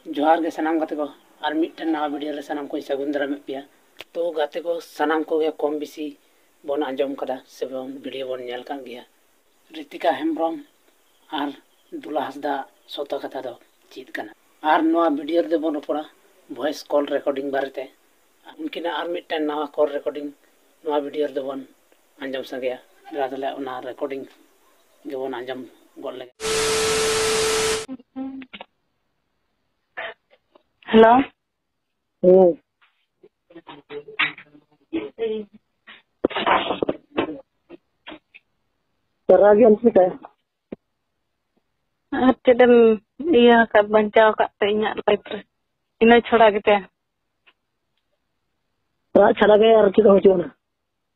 जोहार गे सनाम गाते को और मिट्टन नवा वीडियो रे सनाम को सगुन दाराम पे तो गाते को सनाम को गे कम बेसी बन आंजम कदा से बन वीडियो बन नेल कान गया ऋतिका हेम्ब्रम और दुला हसदा सतो कथा दो चीत कना और नवा वीडियो रे बन पड़ा वॉइस कॉल रिकॉर्डिंग बारेते उनकिन और मिट्टन नवा कॉल रिकॉर्डिंग नवा वीडियो रे बन आंजम संगया दादले उना रिकॉर्डिंग गे बन आंजम गोल लगे। Hello Teragi anti ka चेदम iya ka bancaw ka te inya life re ina छोड़ा के ra chhala ga ar ki ho jona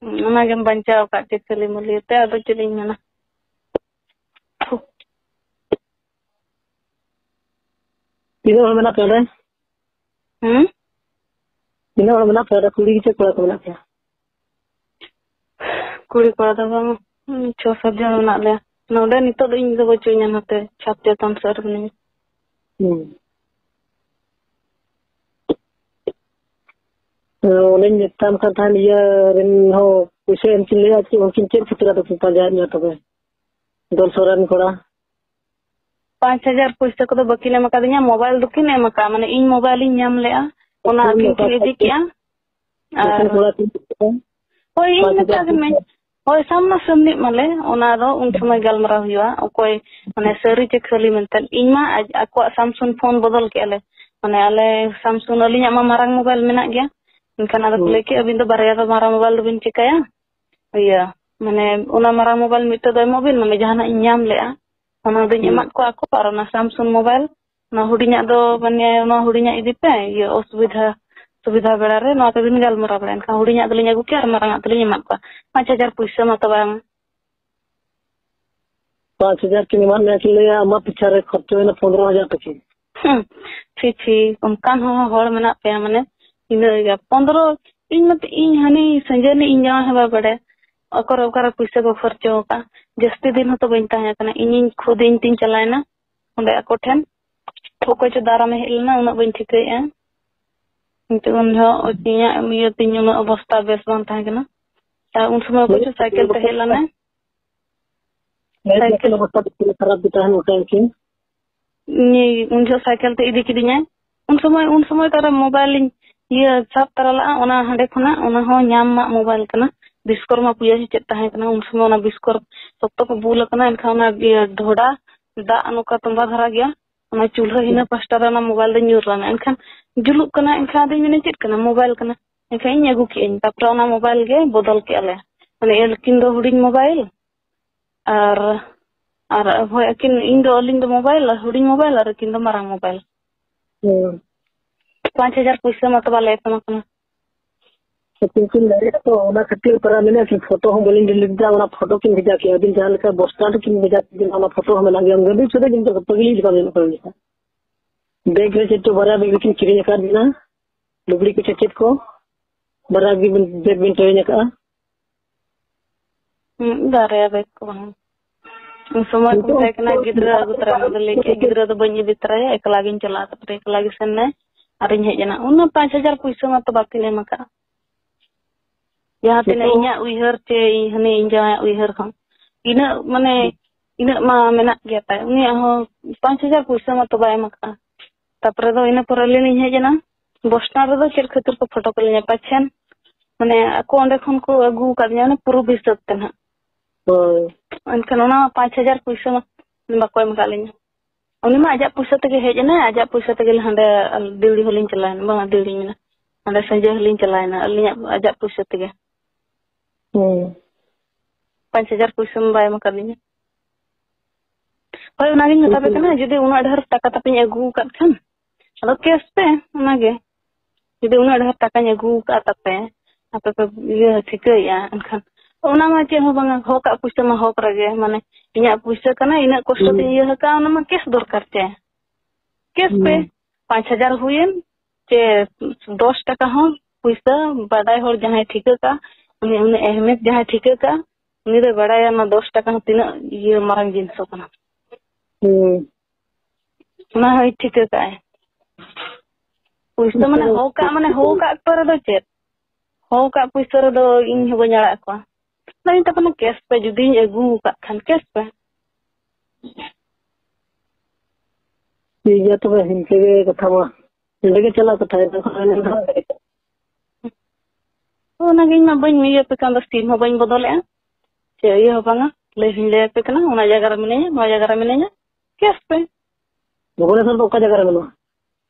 ona gem bancaw ka te chali muli te ado chali mana tino hol mena kare tino hol mena kare kuli ki kora ko mena kya kuri ko da bang 6-7 John na le node nito do ing do bochunya nate chapte tam sar bni olen netam ka than ya ren ho puse em chile ati unkin chen fitra to panjab nya to dol soran kora 5000 पैसा को बकील M का दिया mobile दुकिन M का माने इन mobile इन नाम ले ओना किन के इदी किया ओय इन का में ओय सामना सामने माले ओना रो उन समय गलमरा हुआ ओकोय माने सरी चे खाली मेंतन इन मा आको सैमसंग फोन बदल के आले माने आले सैमसंग अलिया मा मारंग मोबाइल मेना गया इनखान आदो लेके अबिन दो बारया दो मारंग मोबाइल दो बिन चिकाया इया माने ओना मारंग मोबाइल मिटे दो मोबाइल माने जहाना इन नाम ले ona do nyemat ko ako para na Samsung mobile na hudinya do mane na hudinya idipe ye subidha bela re na te din gal mara bela kan hudinya dolinya gu kyar marang atli nyemat ko 5000 puisa ma to bang 5000 ki niman na ki le ama pichare kharcho na 15000 taki छी उनकान हो हर मना पे माने इन 15 इन मत इन हनी संजय ने इन जा हवा बड़े अकर अकर पैसा को खर्चो का जस्ती दिन तो बन ताहे कना इन खुद इन तीन चलायना ओंदे अको ठेन ठोको च दारा में हेलना उना बन ठिके ए इंते उन हो ओतिया मियो तीन उन अवस्था बेस बन ताहे कना ता उन समय को साइकिल पे हेलना साइकिल अवस्था खराब बिता है उठा के ni उन जो साइकिल ते इदी किदिnya उन समय तारा मोबाइल ये सब तरला ओना हंडे खना ओना हो ᱧᱟᱢ मा मोबाइल कना विश्वकर्मा पूजा चेत ताहे कना उन समय ओना विश्वकर्मा सप्तो को बुल कना एनखाना ढोडा दा अनुका तंबा धरा गया ओना चूल्हा हिना पास्टा ना मोबाइल दे न्यूरना एनखान जुलुक कना एनखान दे मिने चेत कना मोबाइल कना एनखान इन अगु के इन तापर ओना मोबाइल गे बदल के आले माने एलकिन दो हुडिन मोबाइल और होय अकिन इन दो अलिन दो मोबाइल हुडिन मोबाइल और अकिन दो मारंग मोबाइल 5000 पैसा मत वाले तमा कना किन ले तो ओना खतिर परा मैंने कि फोटो हम बोलिंग डिलीट दा ओना फोटो किन भेजा के अदिन जान का बस्टांड किन भेजा दिन ओना फोटो हम लगे हम गबी छदे दिन तो पगली का देन पड़े बैग रे चेट बरा बैग किन किरे कर बिना लुगड़ी के चेट को बरा भी बैग बिन टोय का दारे बैग को उन समय को देखना गिदरा गुतरा लेके गिदरा तो बनी बितरा एकला गिन चला तो एकला gi sen ने अरिन हेजना उन 5000 पैसा मत बाकी ले मका यहाँ तेना इnya उइहर चे हने इंजा उइहर खन इन माने इन मा मेना गया ता उनी हो 5000 पैसा मत बाय मका तापर दो इन पर ले नि हेजना बस्ता रे दो चेर खतिर को फोटो को ले पाछन माने को ओंडे खन को अगु का ने पूरा बिसत तना अनकन ओना 5000 पैसा बाको एम कालिन उनी मा आजा पैसा तके हेजना आजा पैसा तके हंडे दिल्ली होलिन चलायन बा दिल्ली में हंडे संजय होलिन चलायन अलिया आजा पैसा तके 5000 पैसा में बाय मकालिन होय उना गिन नता बेकना जदि उना ढेर टाका तापिन अगु का खन अलो केस पे उना गे जदि उना ढेर टाका अगु का तापे आपे पे ये ठिकया अनखन ओना मा चे हो बंगा हो का पैसा मा हो करगे माने इना पैसा कना इना कष्ट ते ये का ओना मा केस दरकार चे केस पे 5000 हुयन चे 10 टाका हो पैसा बादाय होर जहां ठिका का उन्हें अहमियत जहां ठिका का उन्हें दे बड़ाया ना 10 टाका तीना ये मारंग जिनस कना ना है ठिका का पुइसा माने हो का पर दो चेत हो का पुइसा रे दो इन हो बन आड़ा को नहीं तो अपना कैश पे जुदी अगू का खान कैश पे ये तो हिंके कथा मा हिंके चला कथा ओना गिन मा बन मिया पे कांदा स्टीम हो बन बदले चे ये हो बांगा ले पे कना ओना जगह रे मिने नो जगह रे मिने कैश पे भुवनेश्वर तो का जगह रे मिनो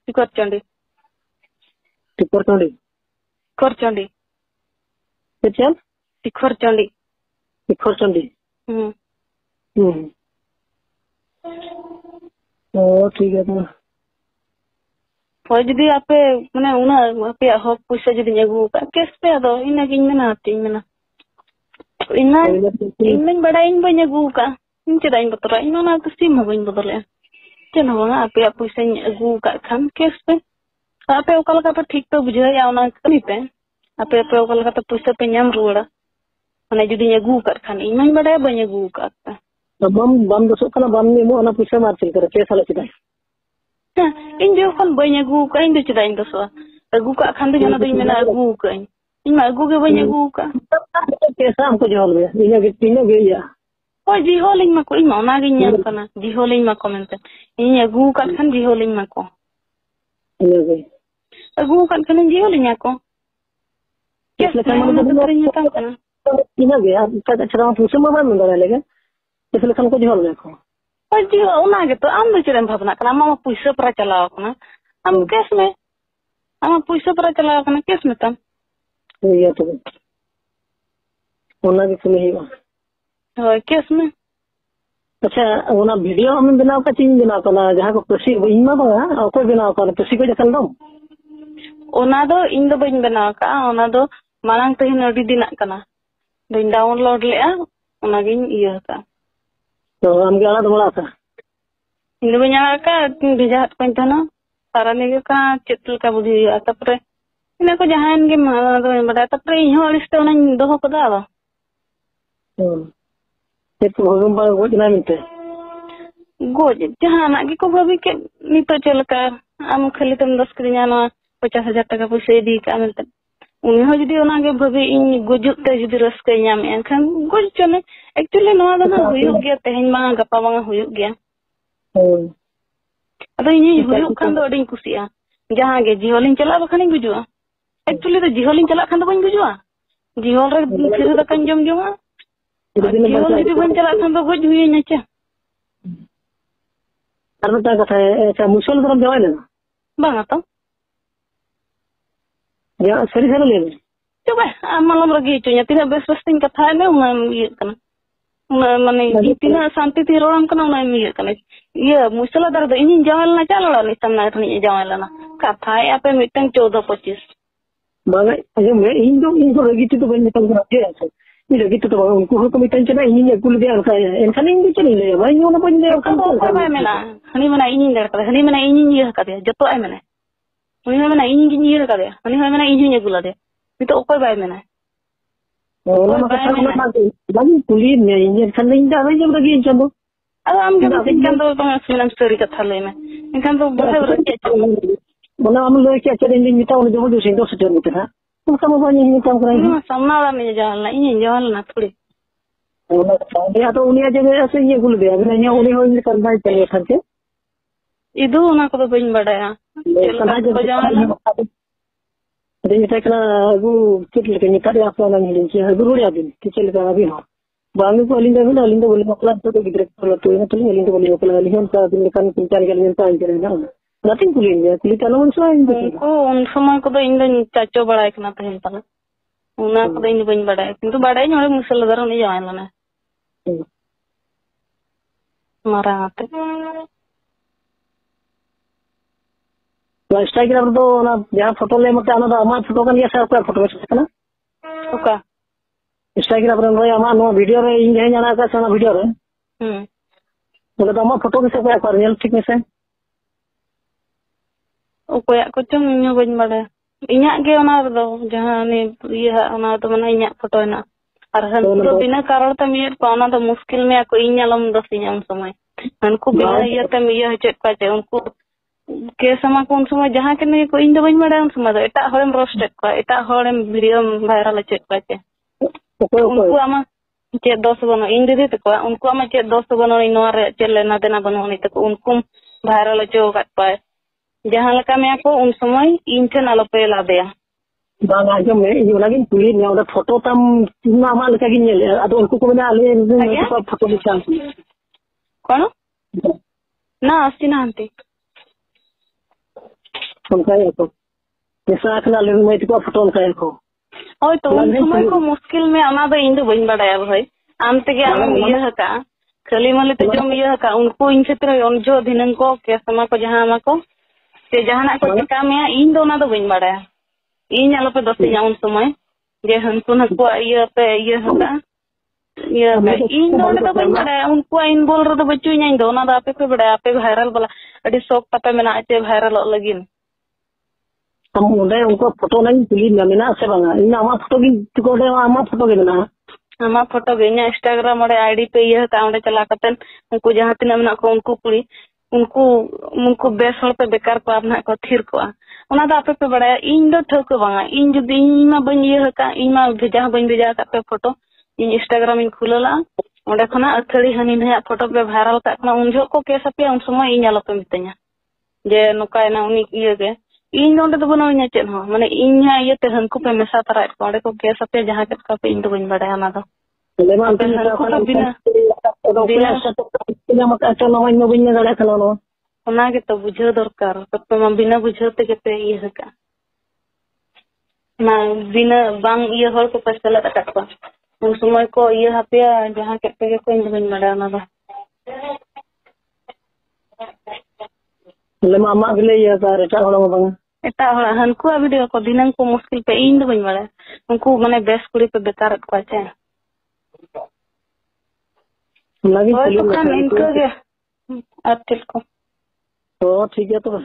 टिकर चंडी चल टिकर चंडी ओ ठीक है तो होय जुदी आपे माने उना आपे हो पैसा जुदी अगू का कैश पे दो इना गिन मेना तीन मेना इना इन बड़ा इन बन अगू का इन चेदा इन बतरा इन ओना तो सिम हो बन बदले चेन हो आपे पैसा अगू का खान कैश पे आपे ओकल का पे ठीक तो बुझे या ओना कमी पे आपे ओकल का तो पैसा पे नाम रुड़ा माने जुदी अगू का खान इन बड़ा बन अगू का बम दसो कना बम ने मो ओना पैसा मार चल करे पैसा ले चिदा इन जो खन बन अगू का इन चिदा इन दसो अगू का खान दो जना दो मेना अगू का इन मा अगू के बन अगू का पैसा हमको जवाब दे इने गे या ओ जी होलिंग मा को इन ओना गे ᱧᱮᱞ कना जी होलिंग मा को मेनते इन अगू का खान जी होलिंग मा को इने गे अगू का खान जी होलिंग मा को कैसे खान तो करिन ता कना इने गे का छरा पैसा मा बन दरा लेगे इसले खान को जवाब दे को ओ जी ओना गे तो आम दो चरम भावना कना मा पैसा पर चलाव कना हम कैश में हम पैसा पर चलाव कना कैश में तम ये तो ओना के सुनी हो कैश में अच्छा ओना वीडियो हम बनाव का चीज बनाव कना जहां को पसी इन मा बा को बनाव का पसी को जकल दम ओना दो इन दो बन बनाव का ओना दो मांग तहिन अडी दिना कना दिन डाउनलोड लेआ ओना गिन इया का तो हम गला दो बड़ा था इन बन आड़ा का भेजा हट पन तना सारा ने का चितल का बुझी तपरे इन को जहान गे मा दो बड़ा तपरे इन हो लिस्ट ओना दो को दा एक भगम बा गोज ना मिते गोज जहां ना गे को भाभी के नितो चल का आम खाली तुम 10 करिया ना 50,000 टाका पैसा दी का मिलते उनी हो जदी ओना गे भाभी इन गोजुत ते जदी रस्क ᱧᱟᱢ एनखान गोज चले एक्चुअली नवा दना हुयो गया तेहन मा गपा मा हुयो गया अदो इन हुयो खान दो अडिन कुसिया जहां गे जिहोलिन चला बखानी बुजुआ एक्चुअली तो जिहोलिन चला खान दो बन बुजुआ जिहोल रे फिर द कन जम जमा जिहोल जदी बन चला खान दो गोज हुई न चा अरबता कथा है अच्छा मुसल तरफ जवाय ना बांगा तो या सरी सरी ले coba malam lagi cunya tidak best thing kata ini iya kan mana tidak santai ti orang kan iya kan iya musalah darah ini jalan na calo lah nisam na ini jalan na kata apa mitang 14-25 bagai aja ini lagi itu banyak orang aja ini lagi itu orang uनको तो mitang cina ini aku lebih angka ya enkan ini cina ya banyak orang punya kan apa mana ini mana ini darah ini mana ini iya kata jatuh ay mana ini mana ini iya kata ini mana ini nya gula deh itu oke baik mana? Oh, maka sama lagi. Lagi kulitnya ini kan ini dah aja lagi jambu. Ada am juga kan tuh pengen story kata lainnya. Ini kan tuh bahasa berarti. Mana am lagi acara ini kita udah jauh sih dosa jadi kita. Maka mau banyak ini kamu kerana. Ini sama lah ini jalan lah thodi. Oh, dia atau ini aja ni asal ini gula dia. Benarnya ini kerana itu kan? Itu nak tu pun berdaya. Jalan. Jadi kita kena aku ceklik ni tadi apa orang ini sih aku rudi abin ceklik abin ha. Bangun tu alinda boleh makan tu kita kalau tu ini tu alinda boleh makan alihan sa abin kan pencari kalian tahu jadi dah. Nothing kulit ya kulit alam semua ini. Oh, sama aku tu ini caco badai kena tahan pala. Una aku tu ini pun badai. কিন্তু badai ni orang musuh ladar ni jangan lah na. Marah ate. Instagram तो ना यहाँ photo ले मत आना तो हमारा photo का नहीं है फोटो में ना ओका Instagram रे हमारा नो वीडियो रे इन है जाना का साना वीडियो रे बोले तो हमारा फोटो कैसे क्या कर रियल ठीक में से ओकोया को चंग न्यू बन बड़े इन्या के ओना दो जहां ने ये ओना तो मने इन्या फोटो ना और हन तो बिना कारण त मियर पाना तो मुश्किल में को इन्या लम दस इन्या समय उनको बिना ये त मियर चेक का उनको केस मा को उन समय जहाँ के नहीं को इन दो बन बड़ा उन समय दो एटा हॉर्म रोस्टेड को एटा हॉर्म वीडियो वायरल चेक को चे उनको आमा चे दोस्त बनो इन दीदी तको उनको आमा चे दोस्त बनो इन नोरे चे लेना देना बनो नहीं तको उनको वायरल चो काट पाए जहाँ लगा मैं को उन समय इन थे नालो पे ला दिया bang aja me ini lagi tulis nya udah foto tam nama lagi gini atau uनको को मैंने आले foto दिखा कौन ना आस्ती ना आंटी उनका ये को जैसा खना ले मैं इसको फोटो उनका को ओए तो उन समय को मुश्किल में आना तो इन दो बन बड़ा भाई आम ते के आम ये हका खाली मले तो जो ये हका उनको इन क्षेत्र उन जो दिनन को के समय को जहां आमा को ते जहां को चिका में इन दो ना तो बन बड़ा इन आलो पे दोस्ती उन समय जे हंसु न को ये हका ये इन दो ना तो बन बड़ा उनको इन बोल रो तो बच्चू इन दो ना आपे पे बड़ा आपे वायरल वाला अड़ी शौक तापे में ना चे वायरल लगिन हम उन्हें उनको फोटो नहीं तुली ना मिना से बंगा इन आमा फोटो की को दे आमा फोटो के ना आमा फोटो के इन इंस्टाग्राम और आईडी पे ये का उन्हें चला करते उनको जहां तिना में ना को उनको कुड़ी उनको बेस हर पे बेकार को अपना को थिर को ओना दा आपे पे बड़ा इन दो ठोक बंगा इन जुदी इन मा बन ये का इन मा भेजा बन भेजा का पे फोटो इन इंस्टाग्राम इन खुलला ओंडे खना अथड़ी हनी ने फोटो पे वायरल का ना उन जो को केस पे उन समय इन आलो पे मितኛ जे नुका ना उनी ये के इन नोंडे दो बनो इन चेन हो माने इन ये ते हनको पे मेसा तरा को ओंडे को केस पे जहां के का पे इन दो बन बड़ा ना दो ले मा को बिना बिना बिना मका चलो इन बिना गड़ा खनो ओना के तो बुझो दरकार तो मा बिना बुझोते के पे ये हका ना बिना बांग ये हर को पछला तक को उन समय को ये हपिया जहां के पे को इन बन बड़ा ना दो ले मामा गले ये सारे टा होला बंगा एटा होला हनको वीडियो को दिनन को मुश्किल पे इन दो बन बड़ा उनको माने बेस कुड़ी पे बेकार को चे लगी तो इनको के आर्टिकल को तो ठीक है तो